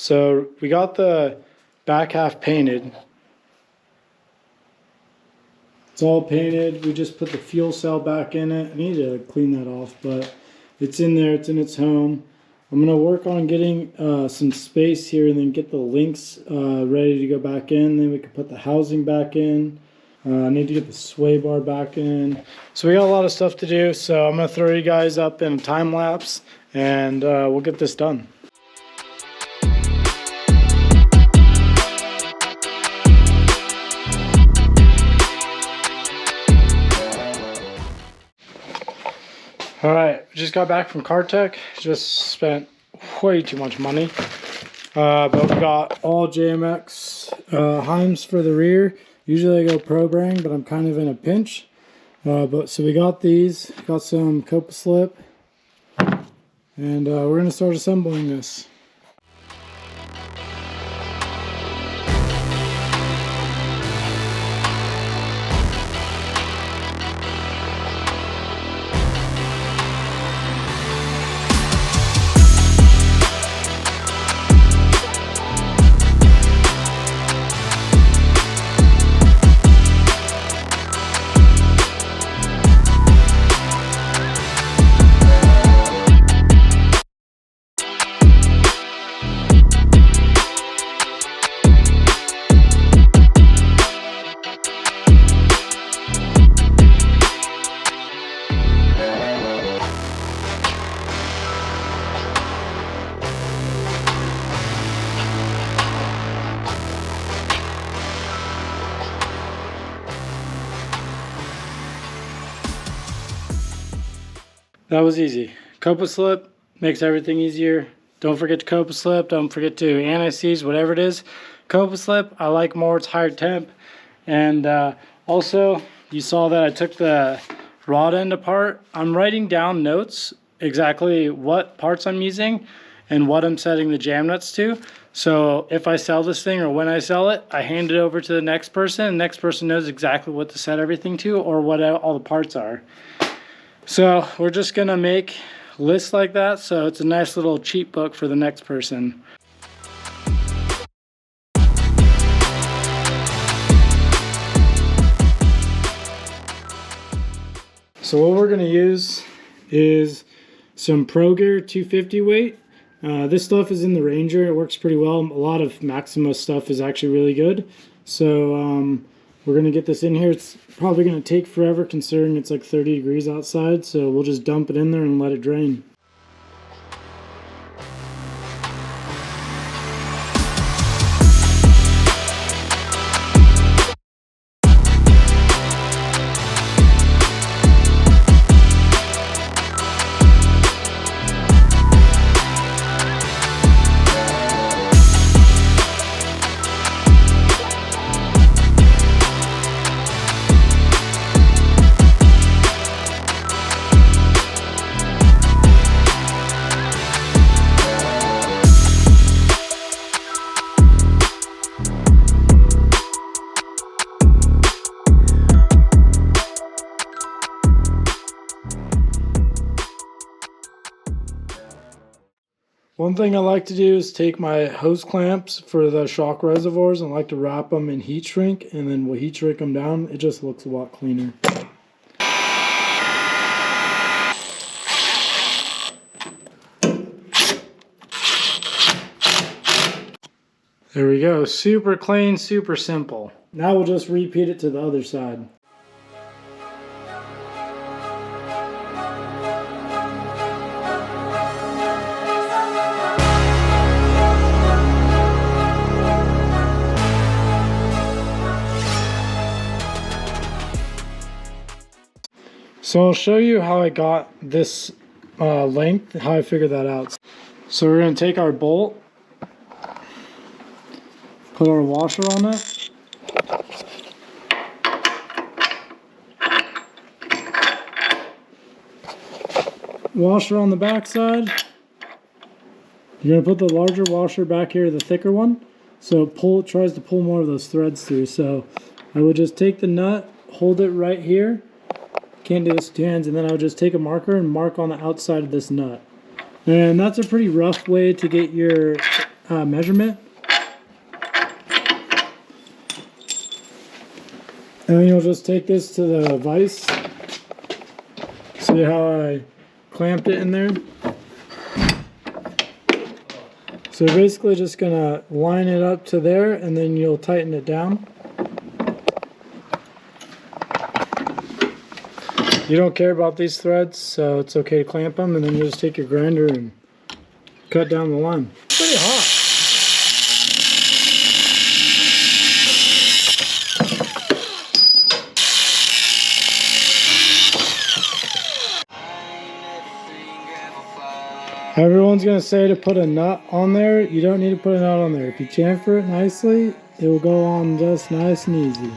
So we got the back half painted. It's all painted. We just put the fuel cell back in it. I need to clean that off, but it's in there. It's in its home. I'm going to work on getting some space here and then get the links ready to go back in. Then we can put the housing back in. I need to get the sway bar back in. So we got a lot of stuff to do. So I'm going to throw you guys up in a time lapse and we'll get this done. Alright, just got back from Car Tech. Just spent way too much money. But we got all JMX heims for the rear. Usually I go pro bearing, but I'm kind of in a pinch. So we got these, got some Copa slip, and we're going to start assembling this. That was easy. Copa slip makes everything easier. Don't forget to Copa slip. Don't forget to anti-seize, whatever it is. Copa slip, I like more. It's higher temp. And also, you saw that I took the rod end apart. I'm writing down notes exactly what parts I'm using and what I'm setting the jam nuts to. So if I sell this thing or when I sell it, I hand it over to the next person. The next person knows exactly what to set everything to or what all the parts are. So we're just gonna make lists like that, so it's a nice little cheat book for the next person. So what we're gonna use is some Pro Gear 250 weight. This stuff is in the Ranger. It works pretty well. A lot of Maxima stuff is actually really good. So we're going to get this in here. It's probably going to take forever considering it's like 30 degrees outside, so we'll just dump it in there and let it drain. One thing I like to do is take my hose clamps for the shock reservoirs and I like to wrap them in heat shrink, and then we'll heat shrink them down. It just looks a lot cleaner. There we go. Super clean, super simple. Now we'll just repeat it to the other side. So I'll show you how I got this length, how I figured that out. So we're going to take our bolt, put our washer on it, washer on the back side. You're going to put the larger washer back here, the thicker one, so it tries to pull more of those threads through. So I would just take the nut, hold it right here. Can't do this with two hands, and then I would just take a marker and mark on the outside of this nut. And that's a pretty rough way to get your measurement. And then you'll just take this to the vise. See how I clamped it in there? So you're basically just gonna line it up to there and then you'll tighten it down. You don't care about these threads, so it's okay to clamp them, and then you just take your grinder and cut down the line. It's pretty hot. Everyone's gonna say to put a nut on there. You don't need to put a nut on there. If you chamfer it nicely, it will go on just nice and easy.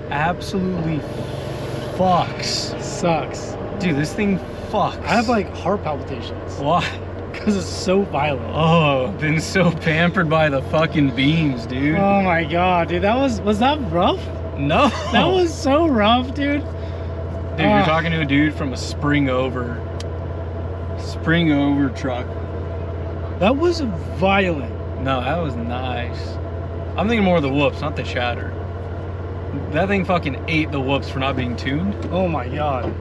Absolutely fucks. Sucks. Dude, this thing fucks. I have like heart palpitations. Why? Because it's so violent. Oh, been so pampered by the fucking beams, dude. Oh my god, dude, was that rough? No. That was so rough, dude. Dude, you're talking to a dude from a spring over truck. That was violent. No, that was nice. I'm thinking more of the whoops, not the chatter. That thing fucking ate the whoops for not being tuned. Oh my god.